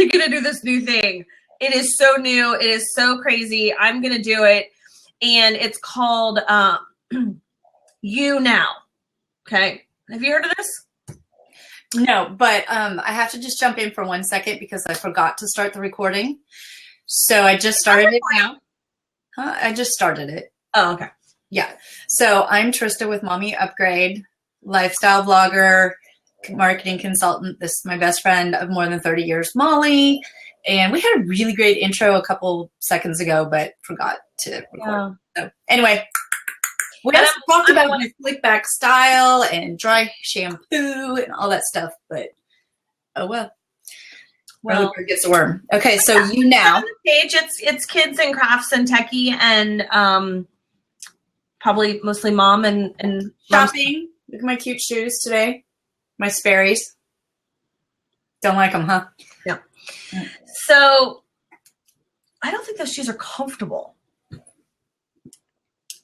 totally going to do this new thing. It is so new. It is so crazy. I'm going to do it. And it's called You Now. Okay. Have you heard of this? No, but I have to just jump in for 1 second because I forgot to start the recording. So I just started it now. I just started it. Oh, okay. Yeah. So I'm Trista with Mommy Upgrade, lifestyle blogger, marketing consultant. This is my best friend of more than 30 years, Molly. And we had a really great intro a couple seconds ago, but forgot to record. Yeah. So anyway, we also talked about my slick back style and dry shampoo and all that stuff, but oh well. Well, it gets a worm. Okay, so You Now. On the page, it's kids and crafts and techie and probably mostly mom and shopping. Look at my cute shoes today. My Sperry's. Don't like them, huh? Yeah. So I don't think those shoes are comfortable.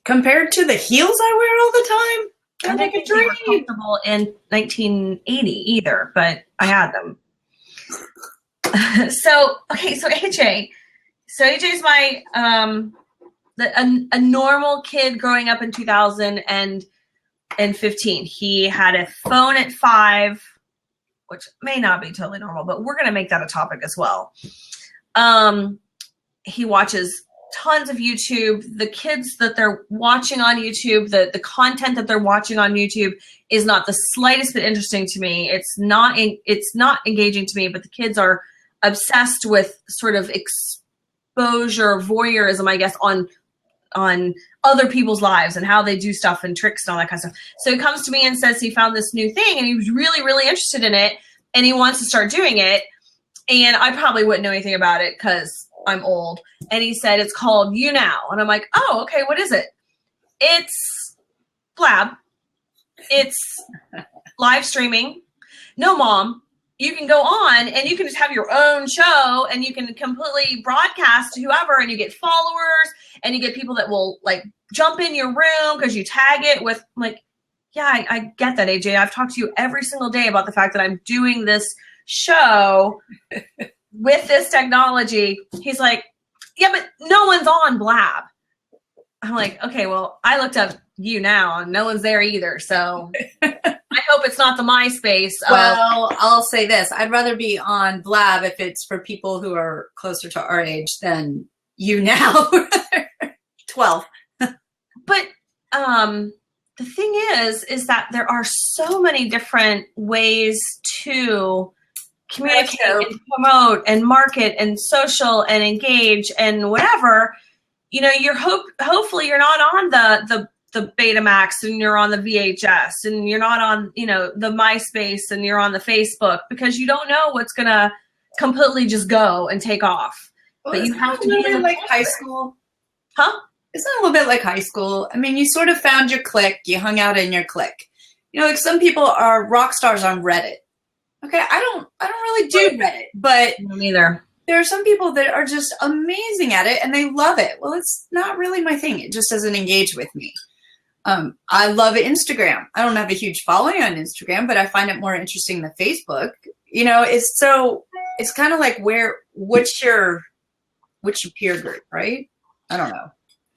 Compared to the heels I wear all the time? I don't think they were comfortable in 1980 either, but I had them. So AJ. So AJ's my a normal kid growing up in 2015. He had a phone at 5, which may not be totally normal, but we're going to make that a topic as well. He watches tons of YouTube. The kids that they're watching on YouTube, the content that they're watching on YouTube is not the slightest bit interesting to me. It's not engaging to me, but the kids are obsessed with sort of exposure, voyeurism, I guess, on other people's lives and how they do stuff and tricks and all that kind of stuff. So he comes to me and says he found this new thing and he was really, really interested in it and he wants to start doing it. And I probably wouldn't know anything about it because I'm old. And he said, it's called You Now. And I'm like, oh, okay, what is it? It's Blab. It's live streaming. No, Mom. You can go on and you can just have your own show and you can completely broadcast to whoever and you get followers and you get people that will like jump in your room because you tag it with like, yeah, I get that, AJ. I've talked to you every single day about the fact that I'm doing this show with this technology. He's like, yeah, but no one's on Blab. I'm like, okay, well, I looked up You Now and no one's there either. So I hope it's not the MySpace. Well, I'll say this. I'd rather be on Blab if it's for people who are closer to our age than You Now. 12. But the thing is that there are so many different ways to communicate and promote and market and social and engage and whatever. You know, hopefully you're not on the Betamax and you're on the VHS and you're not on, you know, the MySpace and you're on the Facebook because you don't know what's going to completely just go and take off. Well, but you have to be like high school. Huh? Isn't it a little bit like high school? I mean, you sort of found your clique. You hung out in your clique. You know, like some people are rock stars on Reddit. Okay, I don't really do Reddit, but neither. There are some people that are just amazing at it and they love it. Well, it's not really my thing. It just doesn't engage with me. I love Instagram. I don't have a huge following on Instagram, but I find it more interesting than Facebook. You know, it's kind of like what's your peer group, right? I don't know.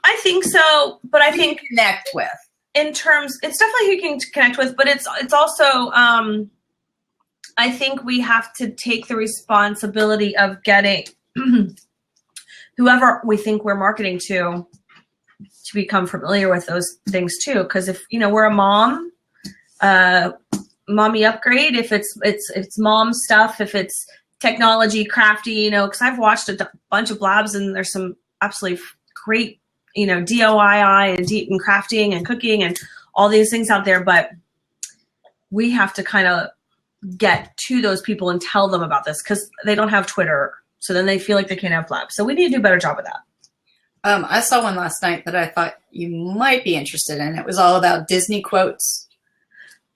I think so, but I think connect with in terms, it's definitely who you can connect with, but it's also, I think we have to take the responsibility of getting whoever we think we're marketing to become familiar with those things too. Because if, you know, we're a mom, Mommy Upgrade, if it's mom stuff, if it's technology, crafty, you know, because I've watched a bunch of blabs and there's some absolutely great, you know, DIY and deep and crafting and cooking and all these things out there. But we have to kind of get to those people and tell them about this because they don't have Twitter. So then they feel like they can't have blabs. So we need to do a better job of that. I saw one last night that I thought you might be interested in. It was all about Disney quotes.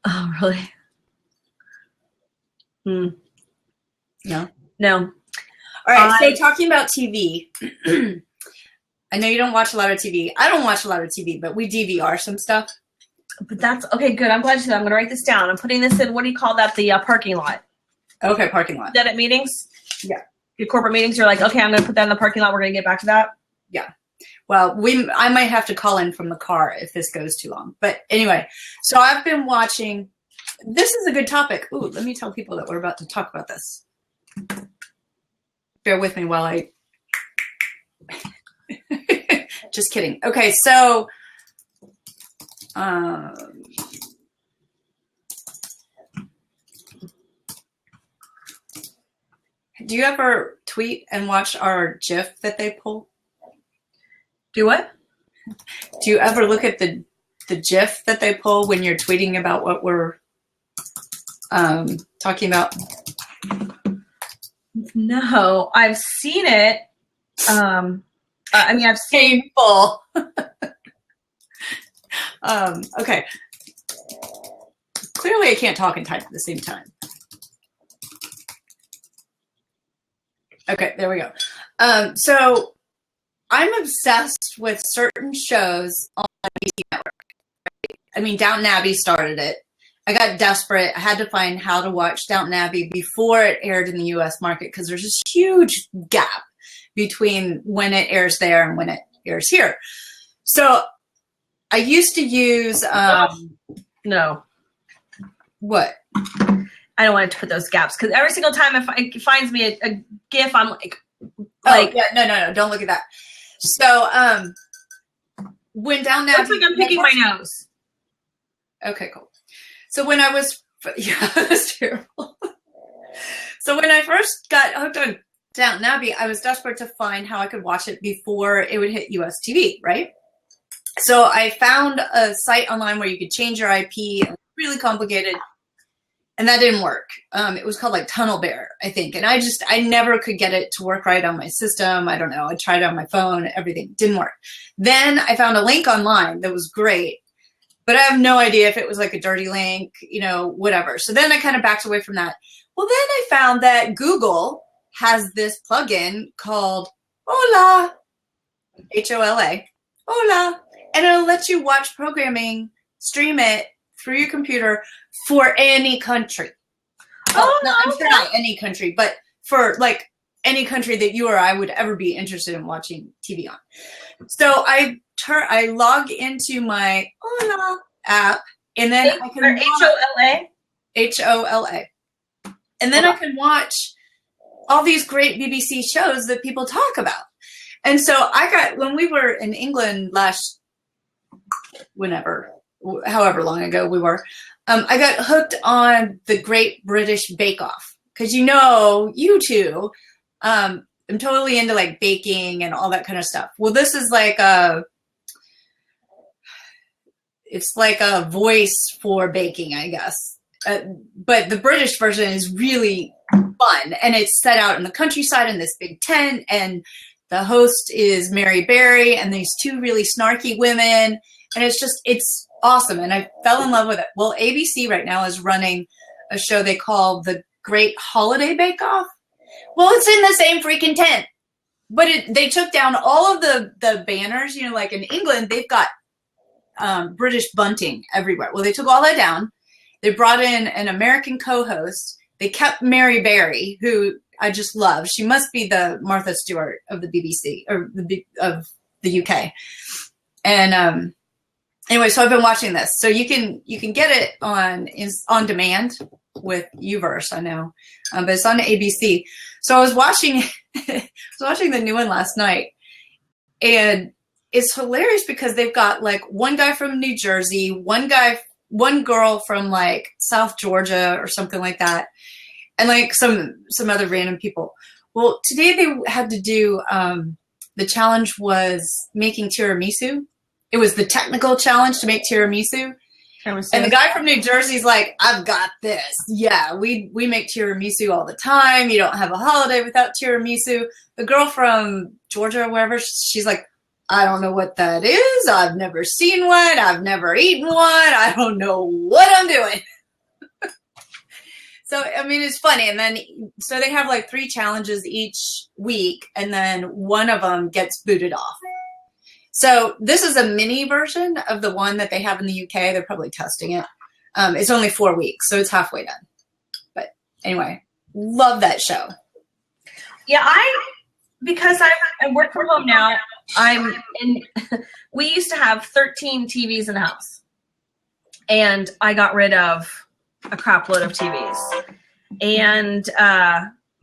Oh, really? No. All right. So talking about TV, I know you don't watch a lot of TV. I don't watch a lot of TV, but we DVR some stuff. But that's okay. Good. I'm glad you said that. I'm going to write this down. I'm putting this in. What do you call that? The parking lot. Okay. Parking lot. Is that at meetings? Yeah. your corporate meetings, you're like, okay, I'm going to put that in the parking lot. We're going to get back to that. Yeah. Well, I might have to call in from the car if this goes too long. But anyway, so I've been watching. This is a good topic. Ooh, let me tell people that we're about to talk about this. Bear with me while I. Just kidding. Okay, so. Do you ever tweet and watch our GIF that they pull? Do what? Do you ever look at the GIF that they pull when you're tweeting about what we're talking about? No, I've seen it. I mean, I've seen painful. Okay. Clearly, I can't talk and type at the same time. Okay, there we go. So I'm obsessed with certain shows on ABC Network. Right? I mean, Downton Abbey started it. I got desperate. I had to find how to watch Downton Abbey before it aired in the U.S. market because there's this huge gap between when it airs there and when it airs here. So I used to use no. What? I don't want to put those gaps because every single time it finds me a GIF, I'm like, oh yeah, no, don't look at that. So when Downton Abbey, looks like I'm picking my nose. Okay, cool. So when I was, yeah, that's terrible. So when I first got hooked on Downton Abbey, I was desperate to find how I could watch it before it would hit US TV, right? So I found a site online where you could change your IP. It was really complicated. And that didn't work. It was called like Tunnel Bear, I think. And I never could get it to work right on my system. I don't know. I tried it on my phone, everything didn't work. Then I found a link online that was great, but I have no idea if it was like a dirty link, whatever. So then I kind of backed away from that. Well, then I found that Google has this plugin called Hola, Hola, Hola, and it'll let you watch programming, stream it through your computer for any country. I'm sure not any country, but for like any country that you or I would ever be interested in watching TV on. So I log into my Hola app, and then I can HOLA, and then I can watch all these great BBC shows that people talk about. And so when we were in England however long ago we were, I got hooked on the Great British Bake Off because you two, I'm totally into like baking and all that kind of stuff. Well, this is like it's like a voice for baking, I guess. But the British version is really fun, and it's set out in the countryside in this big tent, and the host is Mary Berry, and these two really snarky women, and it's awesome, and I fell in love with it. Well, ABC right now is running a show they call The Great Holiday Bake Off. Well, it's in the same freaking tent, but they took down all of the banners. Like in England, they've got British bunting everywhere. Well, they took all that down. They brought in an American co-host. They kept Mary Berry, who I just love. She must be the Martha Stewart of the BBC or of the UK. And anyway, so I've been watching this. So you can get it on demand with Uverse, I know, but it's on ABC. So I was watching the new one last night, and it's hilarious because they've got like one guy from New Jersey, one girl from like South Georgia or something like that, and like some other random people. Well, today they had to do the challenge was making tiramisu. It was the technical challenge to make tiramisu. And the guy from New Jersey's like, I've got this. Yeah, we make tiramisu all the time. You don't have a holiday without tiramisu. The girl from Georgia or wherever, she's like, I don't know what that is. I've never seen one. I've never eaten one. I don't know what I'm doing. So, I mean, it's funny. And then, so they have like 3 challenges each week, and then one of them gets booted off. So this is a mini version of the one that they have in the UK. They're probably testing it. It's only 4 weeks, so it's halfway done. But anyway, love that show. Yeah, because I work from home now, we used to have 13 TVs in the house. And I got rid of a crap load of TVs. And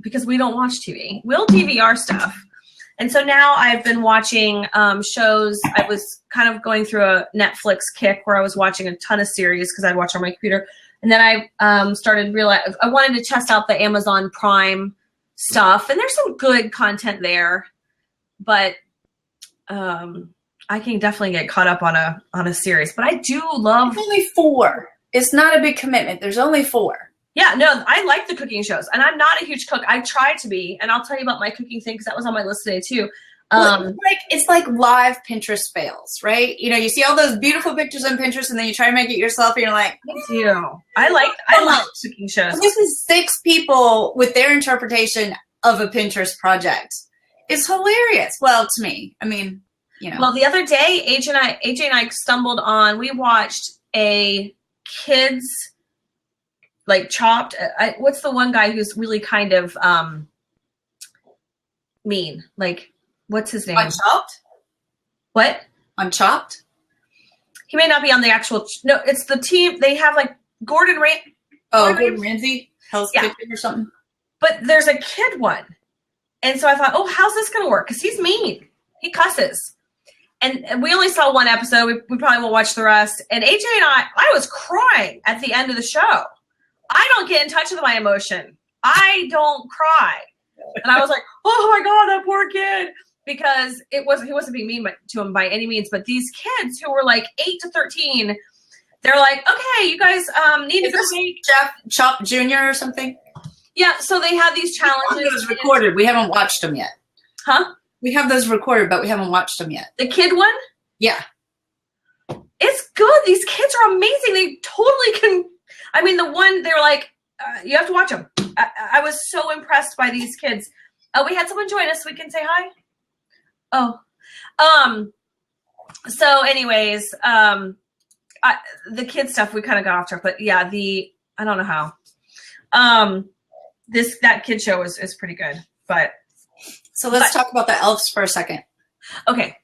because we don't watch TV. We'll DVR stuff. And so now I've been watching shows. I was kind of going through a Netflix kick where I was watching a ton of series because I'd watch on my computer. And then I started realizing I wanted to test out the Amazon Prime stuff. And there's some good content there. But I can definitely get caught up on a series. But I do love... It's only 4. It's not a big commitment. There's only 4. Yeah, no, I like the cooking shows, and I'm not a huge cook. I try to be, and I'll tell you about my cooking thing because that was on my list today too. It's like live Pinterest fails, right? You know, you see all those beautiful pictures on Pinterest, and then you try to make it yourself, and you're like, "Me too." I like cooking shows. This is 6 people with their interpretation of a Pinterest project. It's hilarious. Well, to me, I mean, you know. Well, the other day, AJ and I stumbled on. We watched a kids. Like Chopped. What's the one guy who's really kind of mean? Like, what's his name? Unchopped? What? Unchopped? He may not be on the actual. No, it's the team. They have like Gordon Ramsay. Oh, Gordon Ramsay? Hell's Kitchen or something? But there's a kid one. And so I thought, oh, how's this going to work? Because he's mean. He cusses. And we only saw one episode. We probably won't watch the rest. And AJ and I was crying at the end of the show. I don't get in touch with my emotion. I don't cry. And I was like, oh my God, that poor kid. Because he wasn't being mean to him by any means, but these kids who were like 8 to 13, they're like, okay, you guys need to go make Jeff Chop Jr. or something? Yeah, so they have these challenges. We have those recorded. We haven't watched them yet. Huh? We have those recorded, but we haven't watched them yet. The kid one? Yeah. It's good. These kids are amazing. They totally can. I mean, the one, they're like, you have to watch them. I was so impressed by these kids. We had someone join us. We can say hi. Oh. So anyways, the kid stuff, we kind of got off track, but yeah, I don't know how. That kid show is pretty good, but. So let's talk about the elves for a second. Okay.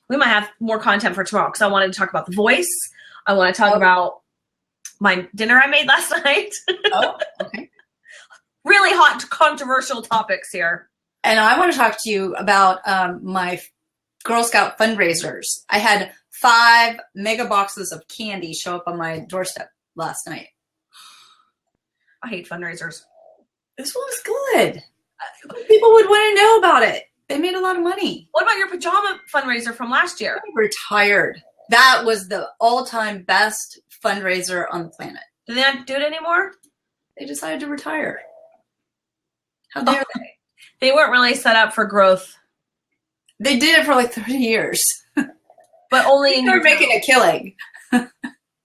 We might have more content for tomorrow because I wanted to talk about The Voice. I want to talk about my dinner I made last night. Oh, okay. Really hot, controversial topics here. And I want to talk to you about my Girl Scout fundraisers. I had 5 mega boxes of candy show up on my doorstep last night. I hate fundraisers. This one was good. People would want to know about it. They made a lot of money. What about your pajama fundraiser from last year? I retired. That was the all-time best fundraiser on the planet. Do they not do it anymore? They decided to retire. How dare they? They weren't really set up for growth. They did it for like 30 years. But only in your town. They were making a killing.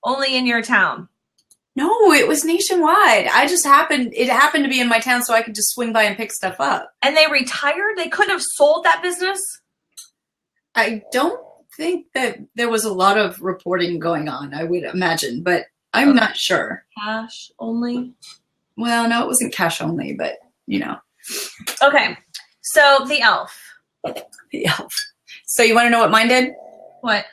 Only in your town. No, it was nationwide. It happened to be in my town, so I could just swing by and pick stuff up. And they retired? They couldn't have sold that business? I don't think that there was a lot of reporting going on, I would imagine, but I'm not sure. Cash only? Well, no, it wasn't cash only, but you know. Okay, so the elf. The elf. So you want to know what mine did? What?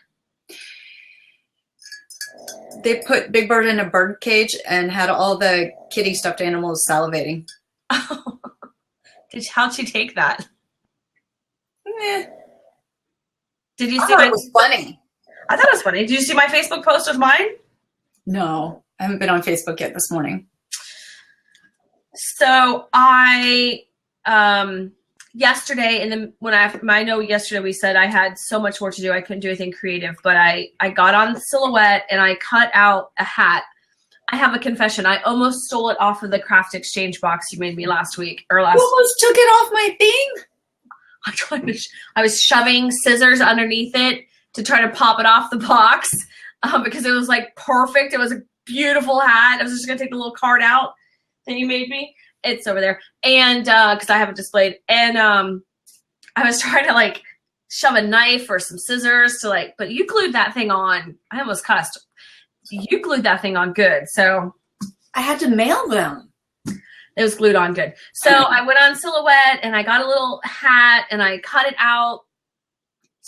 They put Big Bird in a bird cage and had all the kitty stuffed animals salivating. How'd she take that? Did you see it was funny. I thought it was funny. Did you see my Facebook post with mine? No, I haven't been on Facebook yet this morning. So I yesterday I know yesterday we said I had so much more to do. I couldn't do anything creative, but I got on Silhouette and I cut out a hat. I have a confession. I almost stole it off of the craft exchange box you made me last week or last. You almost took it off my thing. I'm trying to. I was shoving scissors underneath it to try to pop it off the box because it was like perfect. It was a beautiful hat. I was just gonna take the little card out that you made me. It's over there. And because I have it displayed. And I was trying to like shove a knife or some scissors to but you glued that thing on. I almost cussed. You glued that thing on good. So I had to mail them. It was glued on good. So I went on Silhouette and I got a little hat and I cut it out.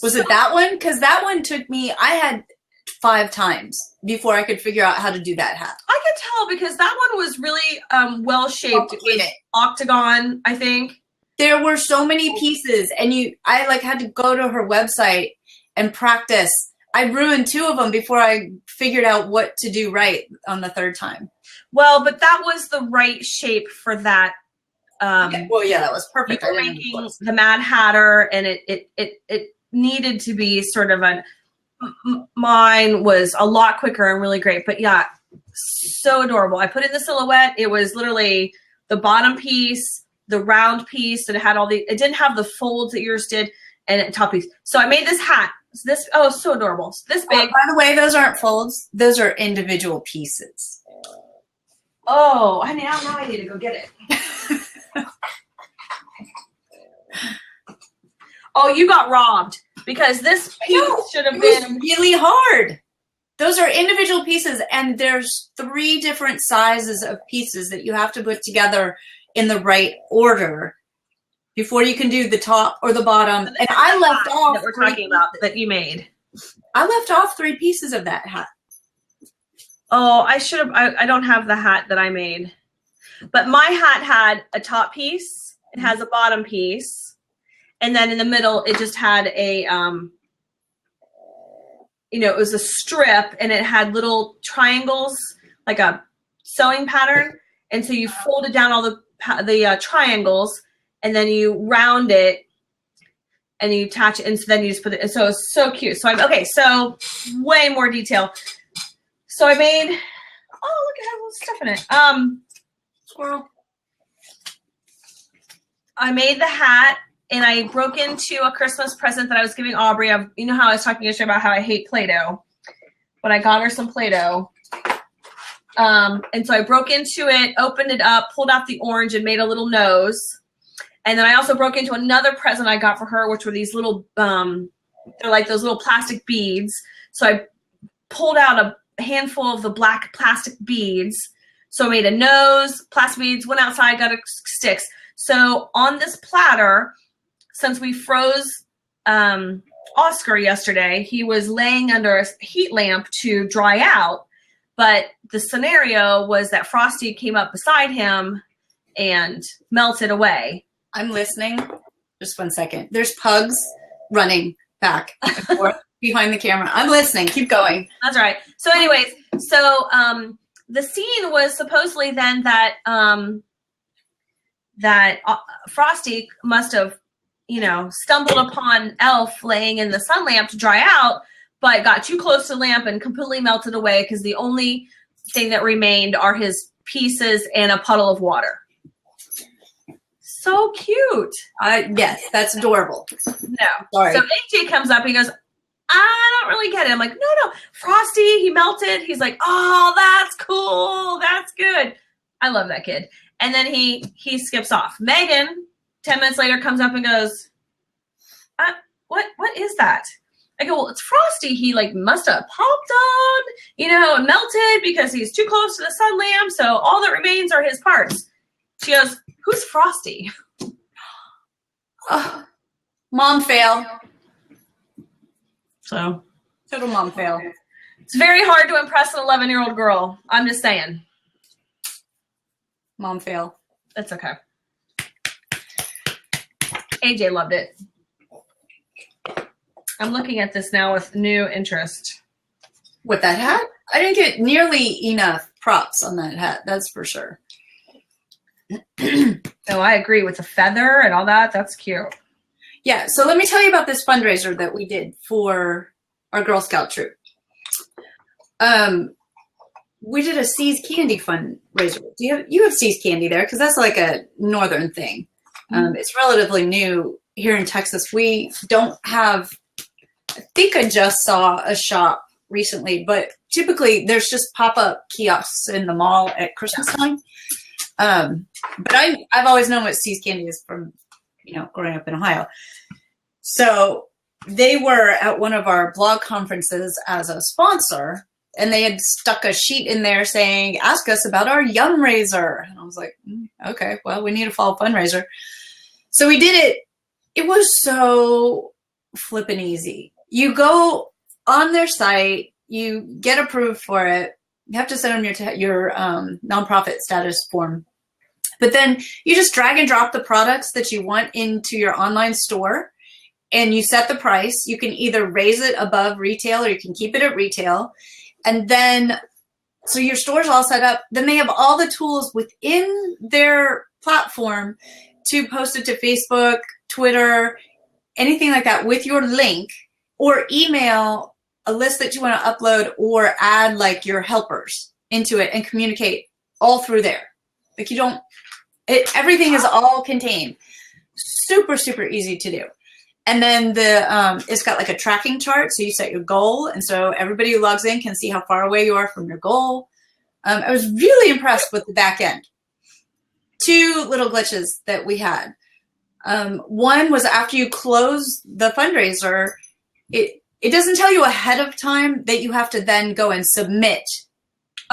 Was it that one? Because that one took me, I had 5 times before I could figure out how to do that hat. I could tell because that one was really well shaped. It was octagon, I think. There were so many pieces, and I like had to go to her website and practice. I ruined 2 of them before I figured out what to do right on the 3rd time. Well, but that was the right shape for that. Yeah, that was perfect. You were making the Mad Hatter, and it needed to be sort of mine was a lot quicker and really great. But yeah, so adorable. I put in the Silhouette. It was literally the bottom piece, the round piece, and it didn't have the folds that yours did, and a top piece. So I made this hat. So adorable. So this big. By the way, those aren't folds. Those are individual pieces. Oh, now I need to go get it. Oh, you got robbed because this piece should have been really hard. Those are individual pieces, and there's 3 different sizes of pieces that you have to put together in the right order before you can do the top or the bottom. And I left off that we're talking about that you made. I left off 3 pieces of that hat. Oh, I should have. I don't have the hat that I made, but my hat had a top piece. It has a bottom piece, and then in the middle, it just had a it was a strip, and it had little triangles, like a sewing pattern. And so you folded down all the triangles, and then you round it, and you attach it, and so then you just put it. And so it's so cute. So way more detail. So I made. Oh, look, it has little stuff in it. Squirrel. I made the hat. And I broke into a Christmas present that I was giving Aubrey. You know how I was talking yesterday about how I hate Play-Doh. But I got her some Play-Doh. And so I broke into it, opened it up, pulled out the orange, and made a little nose. And then I also broke into another present I got for her, which were these little, they're like those little plastic beads. So I pulled out a handful of the black plastic beads. So I made a nose, plastic beads, went outside, got sticks. So on this platter, since we froze Oscar yesterday, he was laying under a heat lamp to dry out. But the scenario was that Frosty came up beside him and melted away. I'm listening. Just 1 second. There's pugs running back and forth behind the camera. I'm listening. Keep going. That's right. So anyways, the scene was supposedly then that Frosty must have, stumbled upon Elf laying in the sun lamp to dry out, but got too close to the lamp and completely melted away because the only thing that remained are his pieces and a puddle of water. So cute. Yes, that's adorable. No. Sorry. So AJ comes up, he goes, I don't really get it. I'm like, no, Frosty, he melted. He's like, oh, that's cool. That's good. I love that kid. And then he skips off. Megan, 10 minutes later, comes up and goes, what is that? I go, well, it's Frosty. He must have popped on, and melted because he's too close to the sun lamp. So all that remains are his parts. She goes, who's Frosty? Oh, mom fail. So total mom fail. It's very hard to impress an 11-year-old girl. I'm just saying. Mom fail. That's okay. AJ loved it. I'm looking at this now with new interest. With that hat? I didn't get nearly enough props on that hat. That's for sure. Oh, I agree with the feather and all that. That's cute. Yeah. So let me tell you about this fundraiser that we did for our Girl Scout troop. We did a See's Candy fundraiser. You have See's Candy there because that's like a northern thing. It's relatively new here in Texas. We don't have. I think I just saw a shop recently, but typically there's just pop-up kiosks in the mall at Christmas time. But I've always known what See's Candy is from, growing up in Ohio. So they were at one of our blog conferences as a sponsor, and they had stuck a sheet in there saying, ask us about our Yum Raiser. And I was like, okay, well, we need a fall fundraiser. So we did it. It was so flippin' easy. You go on their site, you get approved for it. You have to send them your nonprofit status form. But then you just drag and drop the products that you want into your online store, and you set the price. You can either raise it above retail or you can keep it at retail. And then, so your store's all set up. Then they have all the tools within their platform to post it to Facebook, Twitter, anything like that with your link, or email a list that you want to upload, or add like your helpers into it and communicate all through there. Like everything is all contained. Super, super easy to do. And then it's got like a tracking chart. So you set your goal. And so everybody who logs in can see how far away you are from your goal. I was really impressed with the back end. 2 little glitches that we had. One was after you close the fundraiser, it doesn't tell you ahead of time that you have to then go and submit.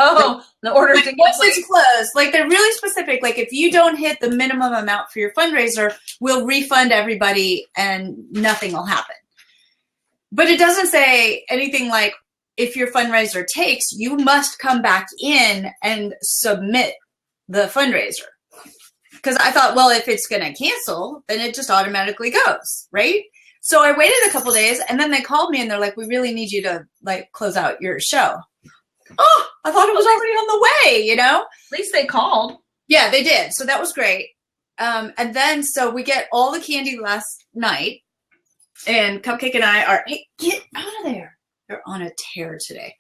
Oh, the order like, once it's closed, like they're really specific. Like if you don't hit the minimum amount for your fundraiser, we'll refund everybody and nothing will happen. But it doesn't say anything like if your fundraiser takes, you must come back in and submit the fundraiser. Because I thought, well, if it's going to cancel, then it just automatically goes, right? So I waited a couple days, and then they called me and they're like, we really need you to like close out your show. Oh, I thought it was already on the way, you know? At least they called. Yeah, they did. So that was great. And then, so we get all the candy last night, and Cupcake and I are, hey, get out of there. They're on a tear today.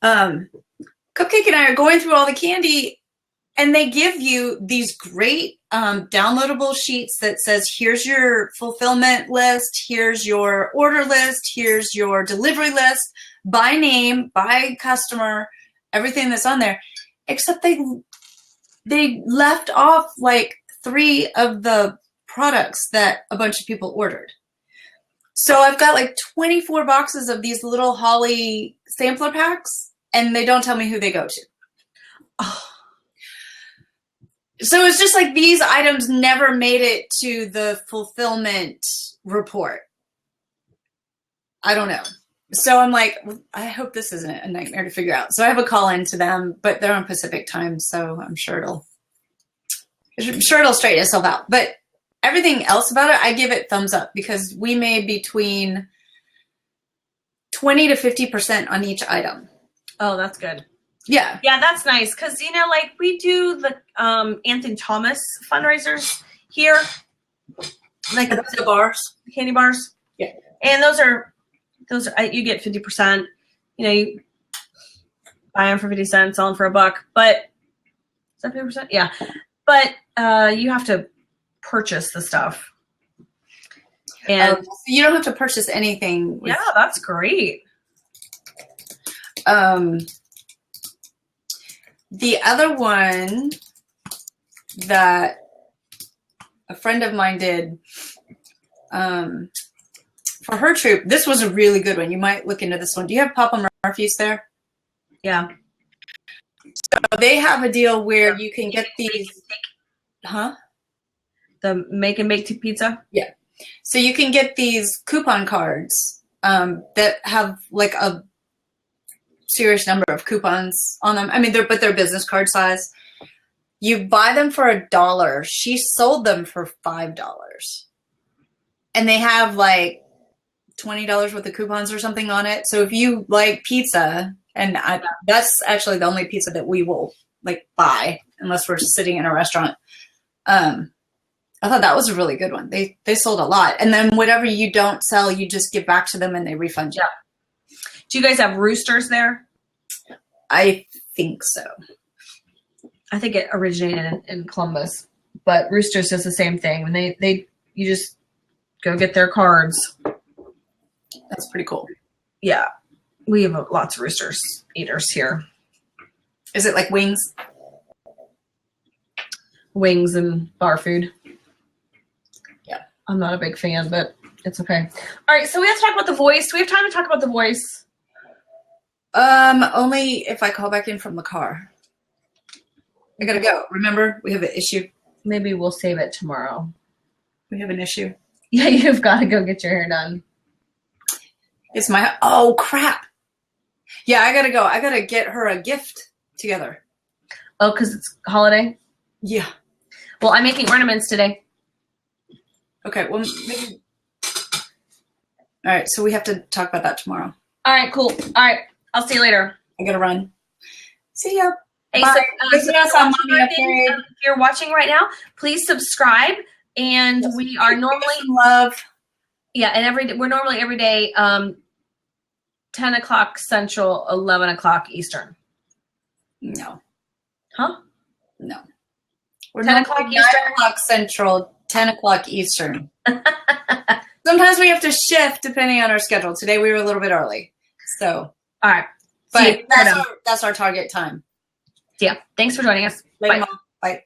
Cupcake and I are going through all the candy, and they give you these great downloadable sheets that says, here's your fulfillment list, here's your order list, here's your delivery list, by name, by customer, everything that's on there, except they left off like 3 of the products that a bunch of people ordered. So I've got like 24 boxes of these little Holly sampler packs, and they don't tell me who they go to. Oh. So it's just like these items never made it to the fulfillment report. I don't know. So I'm like, I hope this isn't a nightmare to figure out. So I have a call in to them, but they're on Pacific time, so I'm sure it'll straighten itself out. But everything else about it, I give it thumbs up, because we made between 20 to 50% on each item. Oh, that's good. Yeah. Yeah, that's nice. Because, you know, like we do the Anthony Thomas fundraisers here. Like the bars. Candy bars. Yeah. And those are, you get 50%. You know, you buy them for 50 cents, sell them for $1. But, is that 50%? Yeah. But you have to purchase the stuff. And so you don't have to purchase anything. Yeah, that's great. The other one that a friend of mine did for her troop, this was a really good one. You might look into this one. Do you have Papa Murphy's there? Yeah. So they have a deal where you can get these. Huh? The make and bake pizza? Yeah. So you can get these coupon cards that have like a serious number of coupons on them. I mean, they're business card size. You buy them for $1. She sold them for $5. And they have like $20 worth of coupons or something on it. So if you like pizza, and that's actually the only pizza that we will like buy unless we're sitting in a restaurant. I thought that was a really good one. They sold a lot. And then whatever you don't sell, you just give back to them and they refund you. Yeah. Do you guys have roosters there? I think so. I think it originated in Columbus, but Roosters does the same thing. When you just go get their cards. That's pretty cool. Yeah. We have lots of Roosters eaters here. Is it like wings? Wings and bar food. Yeah. I'm not a big fan, but it's okay. All right, so we have to talk about The Voice. Do we have time to talk about The Voice? Only if I call back in from the car. I gotta go. Remember, we have an issue. Maybe we'll save it tomorrow. We have an issue. Yeah, you've got to go get your hair done. It's my, oh crap. Yeah, I gotta go. I gotta get her a gift together. Oh, because it's holiday? Yeah. Well, I'm making ornaments today. Okay, well, maybe. All right, so we have to talk about that tomorrow. All right, cool. All right, I'll see you later. I gotta run. See ya. Hey, Bye. so, if you're watching right now, please subscribe. And Yes. We are normally love. Yeah, and we're normally every day 10 o'clock Central, 11 o'clock Eastern. No. Huh? No. We're 10 o'clock Eastern. 9 o'clock Central, 10 o'clock Eastern. Sometimes we have to shift depending on our schedule. Today we were a little bit early. So. All right. But that's our target time. Yeah. Thanks for joining us. Later, Bye. Mom. Bye.